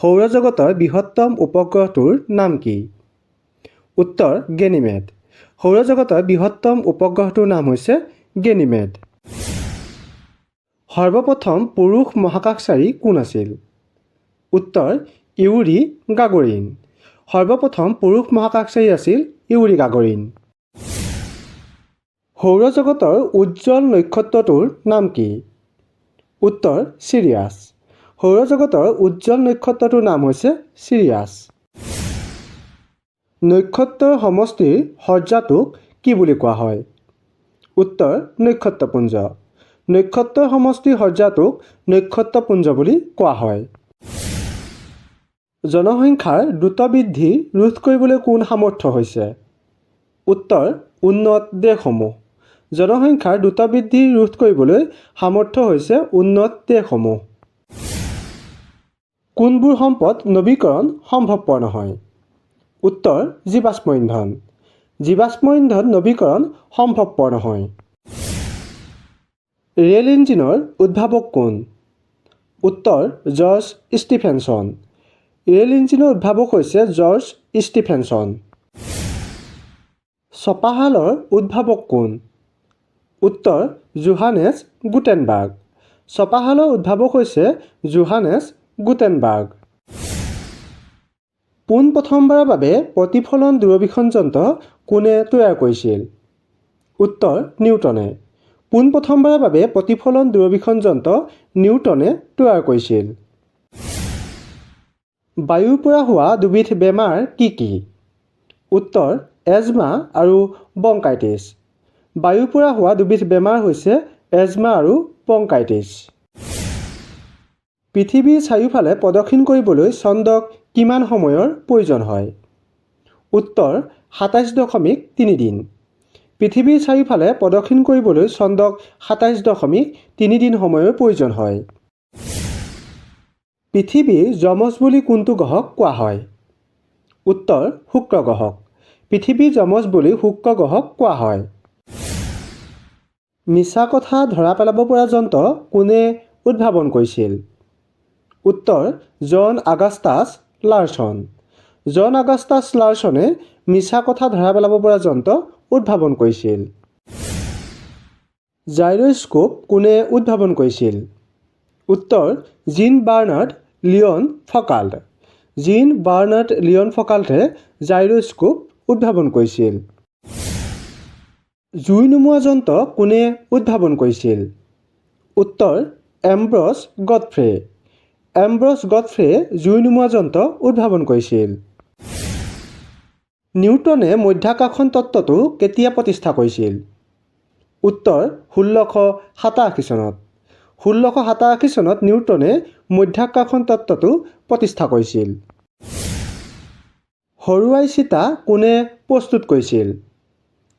সৌৰজগতৰ বৃহত্তম উপগ্ৰহটোৰ নাম কি? উত্তৰ গেনিমেড। সৌৰজগতৰ বৃহত্তম উপগ্ৰহটোৰ নাম হৈছে গেনিমেড। সৰ্বপ্ৰথম পুৰুষ মহাকাশচাৰী কোন আছিল? উত্তৰ ইউৰি গাগৰিন। সৰ্বপ্ৰথম পুৰুষ মহাকাশচাৰী আছিল ইউৰি গাগৰিন। সৌৰজগতৰ উজ্জ্বল নক্ষত্ৰটোৰ নাম কি? উত্তৰ চিৰিয়াছ। সৌৰজগতৰ উজ্জ্বল নক্ষত্ৰটোৰ নাম হৈছে চিৰিয়াছ। নক্ষত্ৰৰ সমষ্টিৰ সজ্জাটোক কি বুলি কোৱা হয়? উত্তৰ নক্ষত্ৰপুঞ্জ। নক্ষত্ৰৰ সমষ্টিৰ সজ্জাটোক নক্ষত্ৰপুঞ্জ বুলি কোৱা হয়। জনসংখ্যাৰ দ্ৰুত বৃদ্ধি ৰোধ কৰিবলৈ কোন সামৰ্থ্য হৈছে? উত্তৰ উন্নত দেশসমূহ। জনসংখ্যাৰ দ্ৰুত বৃদ্ধি ৰোধ কৰিবলৈ সামৰ্থ্য হৈছে উন্নত দেশসমূহ। কোনবোৰ সম্পদ নৱীকৰণ সম্ভৱপৰ নহয়? উত্তৰ জীৱাশ্ম ইন্ধন। জীৱাশ্ম ইন্ধন নৱীকৰণ সম্ভৱপৰ নহয়। ৰেল ইঞ্জিনৰ উদ্ভাৱক কোন? উত্তৰ জৰ্জ ষ্টিফেনছন। ৰেল ইঞ্জিনৰ উদ্ভাৱক হৈছে জৰ্জ ষ্টিফেনছন। ছপাশালৰ উদ্ভাৱক কোন? উত্তৰ জোহানেছ গুটেনবাৰ্গ। ছপাশালৰ উদ্ভাৱক হৈছে জোহানেছ গুটেনবাৰ্গ। পোনপ্ৰথমবাৰৰ বাবে প্ৰতিফলন দূৰবীক্ষণ যন্ত্ৰ কোনে তৈয়াৰ কৰিছিল? উত্তৰ নিউটনে। পোনপ্ৰথমবাৰৰ বাবে প্ৰতিফলন দূৰবীক্ষণ যন্ত্ৰ নিউটনে তৈয়াৰ কৰিছিল। বায়ুৰ পৰা হোৱা দুবিধ বেমাৰ কি কি? উত্তৰ এজমা আৰু ব্ৰংকাইটিছ। বায়ুৰ পৰা হোৱা দুবিধ বেমাৰ হৈছে এজমা আৰু ব্ৰংকাইটিছ। পৃথিৱীৰ চাৰিওফালে প্ৰদক্ষিণ কৰিবলৈ চন্দ্ৰক কিমান সময়ৰ প্ৰয়োজন হয়? উত্তৰ ২৭.৩ দিন। পৃথিৱীৰ চাৰিওফালে প্ৰদক্ষিণ কৰিবলৈ চন্দ্ৰক ২৭.৩ দিন সময়ৰ প্ৰয়োজন হয়। পৃথিৱীৰ যমজ বুলি কোনটো গ্ৰহক কোৱা হয়? উত্তৰ শুক্ৰ গ্ৰহক। পৃথিৱীৰ যমজ বুলি শুক্ৰ গ্ৰহক কোৱা হয়। মিছা কথা ধৰা পেলাব পৰা যন্ত্ৰ কোনে উদ্ভাৱন কৰিছিল? উত্তৰ জন আগাষ্টাছ লাৰ্ছন। জন আগাষ্টাছ লাৰ্ছনে মিছা কথা ধৰা পেলাব পৰা যন্ত্ৰ উদ্ভাৱন কৰিছিল। জাইৰস্কোপ কোনে উদ্ভাৱন কৰিছিল? উত্তৰ জীন বাৰ্নাৰ্ড লিয়ন ফকাল্ট। জীন বাৰ্নাৰ্ড লিয়ন ফকাল্টে জাইৰস্কোপ উদ্ভাৱন কৰিছিল। জুই নুমুৱা যন্ত্ৰ কোনে উদ্ভাৱন কৰিছিল? উত্তৰ এম্ব্ৰছ গডফ্ৰে। এম্ব্ৰছ গডফ্ৰেয়ে জুই নুমুৱা যন্ত্ৰ উদ্ভাৱন কৰিছিল। নিউটনে মধ্যাকৰ্ষণ তত্ত্বটো কেতিয়া প্ৰতিষ্ঠা কৰিছিল? উত্তৰ ১৬৮৭ চনত। ১৬৮৭ চনত নিউটনে মধ্যাকৰ্ষণ তত্ত্বটো প্ৰতিষ্ঠা কৰিছিল। সৰু আই চিতা কোনে প্ৰস্তুত কৰিছিল?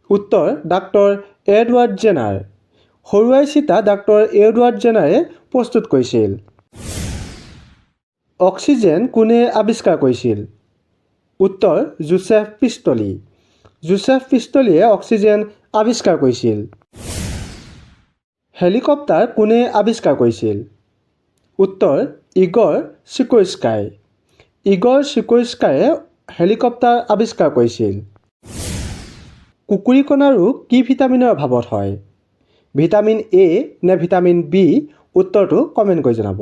উত্তৰ ডাক্তৰ এডৱাৰ্ড জেনাৰ। সৰু আই চিতা ডাক্তৰ এডৱাৰ্ড জেনাৰে প্ৰস্তুত কৰিছিল। অক্সিজেন কোনে আৱিষ্কাৰ কৰিছিল? উত্তৰ যোচেফ প্ৰিষ্টলি। যোচেফ প্ৰিষ্টলিয়ে অক্সিজেন আৱিষ্কাৰ কৰিছিল। হেলিকপ্টাৰ কোনে আৱিষ্কাৰ কৰিছিল? উত্তৰ ইগৰ চিকোৰ্স্কাই। ইগৰ চিকোৰ্স্কায়ে হেলিকপ্টাৰ আৱিষ্কাৰ কৰিছিল। কুকুৰীকণা ৰোগ কি ভিটামিনৰ অভাৱত হয়? ভিটামিন এ নে ভিটামিন বি? উত্তৰটো কমেণ্ট কৰি জনাব।